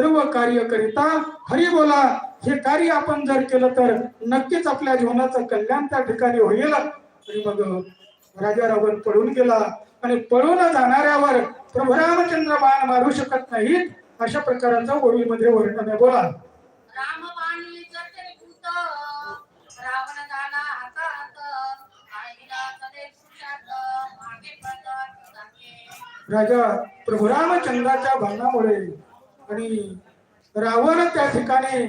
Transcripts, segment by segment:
सर्व कार्य करिता हरी बोला हे कार्य आपण जर केलं तर नक्कीच आपल्या जीवनाचं कल्याण त्या ठिकाणी होईल. आणि मग राजा रावण पळून गेला आणि पळून जाणाऱ्यावर प्रभू रामचंद्र बाण मारू शकत नाहीत अशा प्रकारचा ओळीमध्ये वर्णन आहे. बोला. राम बाणी चतुर्भुत रावण झाला हातात आईला तले सुशात मागे पडत जाते. राजा प्रभू रामचंद्राच्या बाणामुळे आणि रावण त्या ठिकाणी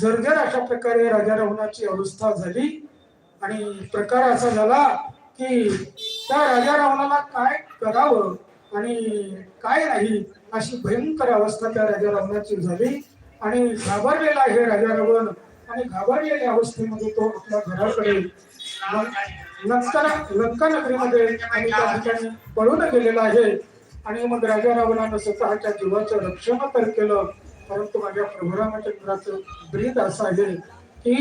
जर्जर अशा प्रकारे राजा रावणाची अवस्था झाली. आणि प्रकार असा झाला की त्या राजा रावणाला काय करावं आणि काय नाही अशी भयंकर अवस्था त्या राजा रावणाची झाली. आणि घाबरलेला आहे राजा रावण आणि घाबरलेल्या अवस्थेमध्ये तो आपल्या घराकडे लंका नगरीमध्ये आणि त्या ठिकाणी पळून गेलेला आहे. आणि मग राजा रावणानं स्वतःच्या जीवाचं रक्षण तर केलं, परंतु माझ्या प्रभू रामचंद्राचं ब्रीद असं आहे की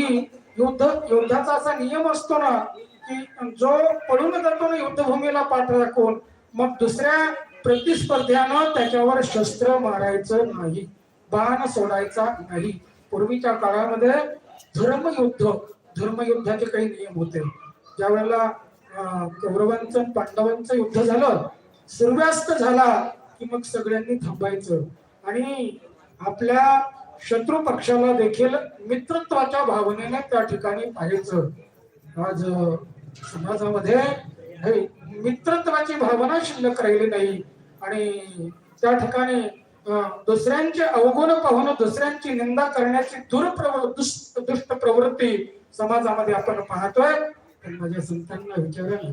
युद्धाचा असा नियम असतो ना की जो पळून जातो ना युद्धभूमीला पाठ राखून, मग दुसऱ्या प्रतिस्पर्ध्यानं त्याच्यावर शस्त्र मारायचं नाही, बाण सोडायचा नाही. पूर्वीच्या काळामध्ये धर्मयुद्धाचे काही नियम होते. ज्या वेळेला कौरवांचं पांडवांचं युद्ध झालं, सूर्यास्त झाला की मग सगळ्यांनी थांबायचं आणि आपल्या शत्रू पक्षाला देखील मित्रत्वाच्या भावनेने त्या ठिकाणी पाहायचं. आज समाजामध्ये मित्रत्वाची भावना शिल्लक राहिली नाही आणि त्या ठिकाणी दुसऱ्यांचे अवगुण पाहून दुसऱ्यांची निंदा करण्याची दुष्ट प्रवृत्ती समाजामध्ये आपण पाहतोय. माझ्या संतांना विचारायला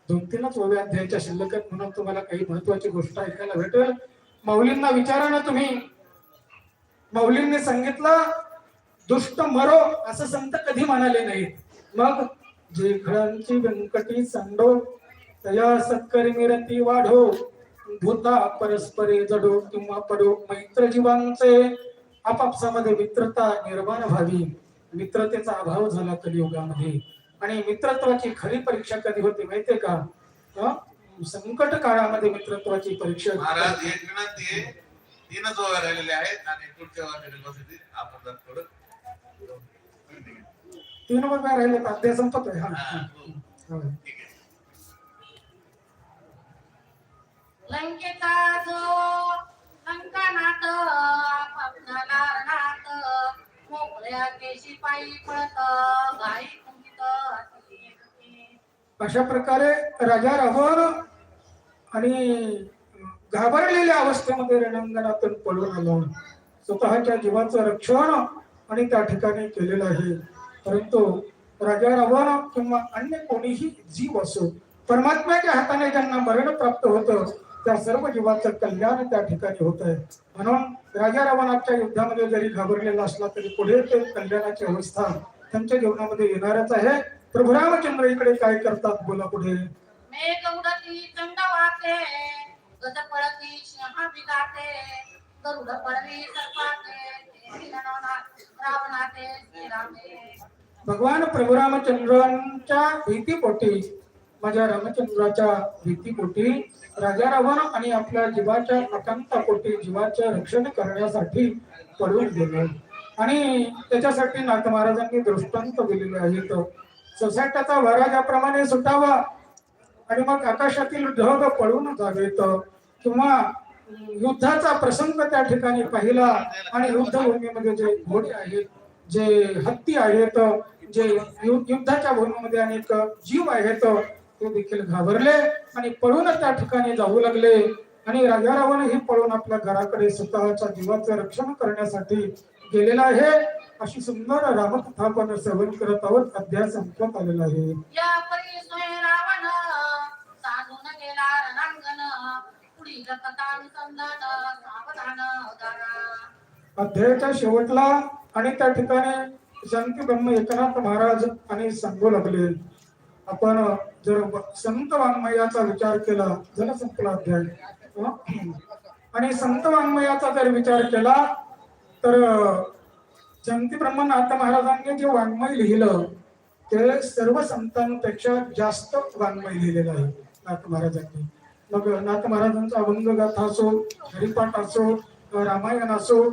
2-3च ओव्या अध्यायाच्या शिल्लक म्हणून तुम्हाला काही महत्वाची गोष्ट ऐकायला भेटेल. माऊलींना विचारा ना तुम्ही. माऊलींनी सांगितलं दुष्ट मरो असं संत कधी म्हणाले नाहीत. मग जे खळांची व्यंकटी सांडो तया सत्करी मिरती वाढो भूता परस्परे जडो किंवा पडो मैत्र जीवांचे आपापसामध्ये मित्रता निर्माण व्हावी. मित्रतेचा अभाव झाला कलियुगामध्ये आणि मित्रत्वाची खरी परीक्षा कधी होते माहितीये का? संकट काळामध्ये मित्रत्वाची परीक्षा. महाराज तीनच ओव्या राहिलेले आहेत आणि पुढच्या वर्षी आपण थोडं 3 ओव्या राहिले तर अध्याय संपतोय. लंकेचा जो लंकानाथ आपापला रणात मोकळ्या केशी पायी पळत गाई कुंकित अशा प्रकारे राजा रावण आणि घाबरलेल्या अवस्थेमध्ये रणांगणातून पळून आला. स्वतःच्या जीवाचं रक्षण आणि त्या ठिकाणी केलेलं आहे. परंतु राजा रावण किंवा अन्य कोणीही जीव असो, परमात्म्याच्या हाताने ज्यांना मरण प्राप्त होतं त्या सर्व जीवाचं कल्याण त्या ठिकाणी होत आहे. म्हणून राजा रावणाच्या युद्धामध्ये जरी घाबरलेला असला तरी पुढे ते कल्याणाची अवस्था त्यांच्या जीवनामध्ये येणारच आहे. प्रभू रामचंद्र इकडे काय करतात बोला पुढे. मेघ उडती चंड वाहते गज पळती सिंह बिगाते गरुड पळवी सर्पाते रावणाते श्रीरामे. भगवान प्रभू रामचंद्रांच्या भीतीपोटी, माझ्या रामचंद्राच्या भीतीपोटी राजा रावण आणि आपल्या जीवाच्या आकांतापोटी जीवाचे रक्षण करण्यासाठी पळून गेले. आणि त्याच्यासाठी नाथ महाराजांनी दृष्टांत दिलेले आहेत. सोसाट्याचा वारा ज्याप्रमाणे सुटावा आणि मग आकाशातील ढग पळून जावेत किंवा युद्धाचा प्रसंग त्या ठिकाणी पाहिला आणि युद्धभूमीमध्ये जे घोडे आहेत, जे हत्ती आहेत, जे युद्धाच्या भूमीमध्ये अनेक जीव आहेत ते देखील घाबरले आणि पळून त्या ठिकाणी जाऊ लागले. आणि राजा रावण ही पळून आपल्या घराकडे स्वतःच्या जीवाचं रक्षण करण्यासाठी गेलेला आहे. अशी सुंदर रामकथा आपण श्रवण करत आहोत. अध्याय संपत आलेला आहे. या परी सोय रावण साधून गेला रणांगण पुढील कथा अनुसंधान सावधान उदारा. अध्यायाच्या शेवटला आणि त्या ठिकाणी शांती ब्रह्म एकनाथ महाराज आणि सांगू लागले. आपण जर संत वाङ्मयाचा विचार केला, जर संपला अध्याय, आणि संत वाङ्मयाचा जर विचार केला तर शांती ब्रह्मनाथ महाराजांनी जे वाङ्मय लिहिलं ते सर्व संतांपेक्षा जास्त वाङ्मय लिहिलेलं आहे नाथ महाराजांनी. मग नाथ महाराजांचा अभंग गाथा असो, हरिपाठ असो, रामायण असो